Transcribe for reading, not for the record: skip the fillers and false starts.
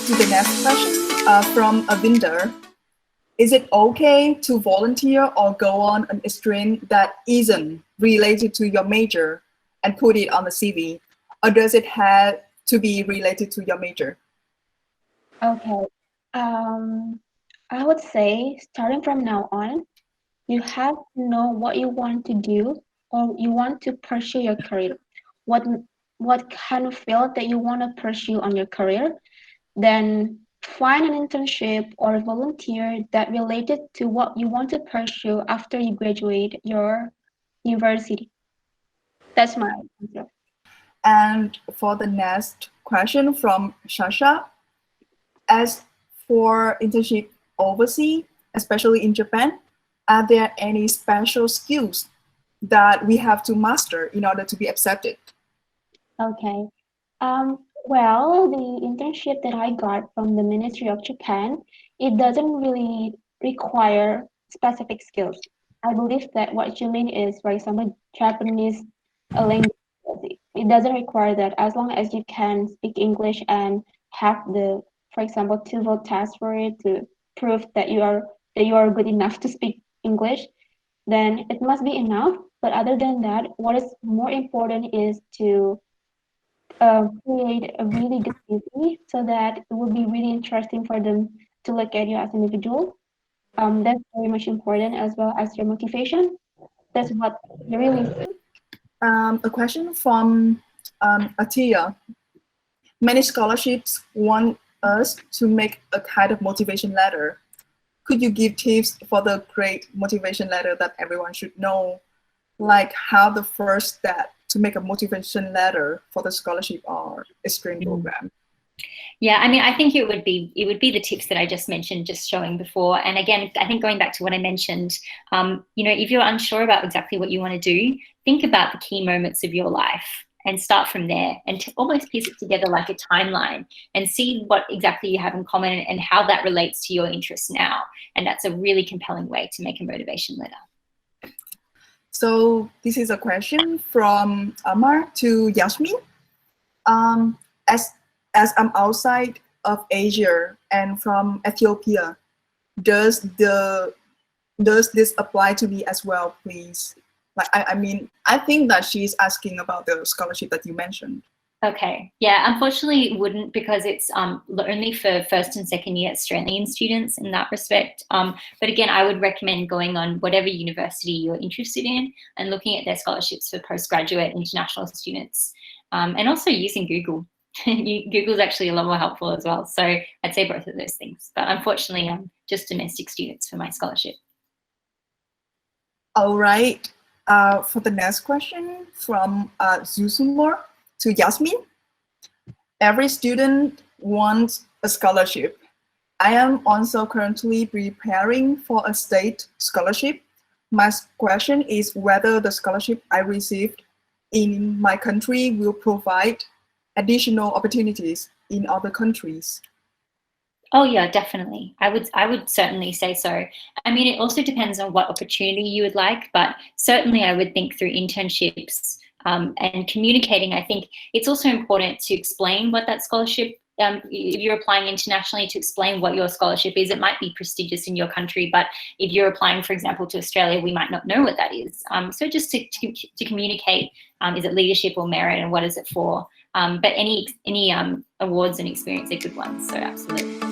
to the next question from Avinder. Is it okay to volunteer or go on an stream that isn't related to your major and put it on the CV? Or does it have to be related to your major? Okay. I would say starting from now on, you have to know what you want to do or you want to pursue your career. What what kind of field that you want to pursue on your career, then find an internship or volunteer that related to what you want to pursue after you graduate your university. That's my answer. And for the next question from Shasha, as for internship overseas, especially in Japan, are there any special skills that we have to master in order to be accepted? Okay. Well, the internship that I got from the Ministry of Japan, it doesn't really require specific skills. I believe that what you mean is, for example, Japanese language. It doesn't require that as long as you can speak English and have the, for example, TOEFL test for it to prove that you are good enough to speak English, then it must be enough. But other than that, what is more important is to create a really good CV so that it will be really interesting for them to look at you as an individual. That's very much important as well as your motivation. That's what you really see. A question from Atia. Many scholarships want us to make a kind of motivation letter. Could you give tips for the great motivation letter that everyone should know? Like how the first step to make a motivation letter for the scholarship or exchange program? Yeah, I mean, I think it would be the tips that I just mentioned, just showing before. And again, I think going back to what I mentioned, if you're unsure about exactly what you want to do, think about the key moments of your life and start from there and almost piece it together like a timeline and see what exactly you have in common and how that relates to your interests now. And that's a really compelling way to make a motivation letter. So this is a question from Amar to Yasmin. As I'm outside of Asia and from Ethiopia, does this apply to me as well, please? Like, I mean, I think that she's asking about the scholarship that you mentioned. Okay, yeah, unfortunately it wouldn't, because it's only for first and second year Australian students in that respect. But again, I would recommend going on whatever university you're interested in and looking at their scholarships for postgraduate international students, and also using Google. Google's actually a lot more helpful as well. So I'd say both of those things. But unfortunately, just domestic students for my scholarship. All right. For the next question from Zusumor to Yasmin. Every student wants a scholarship. I am also currently preparing for a state scholarship. My question is whether the scholarship I received in my country will provide additional opportunities in other countries. Oh yeah, definitely. I would certainly say so. I mean, it also depends on what opportunity you would like, but certainly I would think through internships and communicating. I think it's also important to explain what that scholarship, if you're applying internationally, to explain what your scholarship is. It might be prestigious in your country, but if you're applying, for example, to Australia, we might not know what that is. So just to communicate, is it leadership or merit, and what is it for? But any awards and experience are good ones, so absolutely.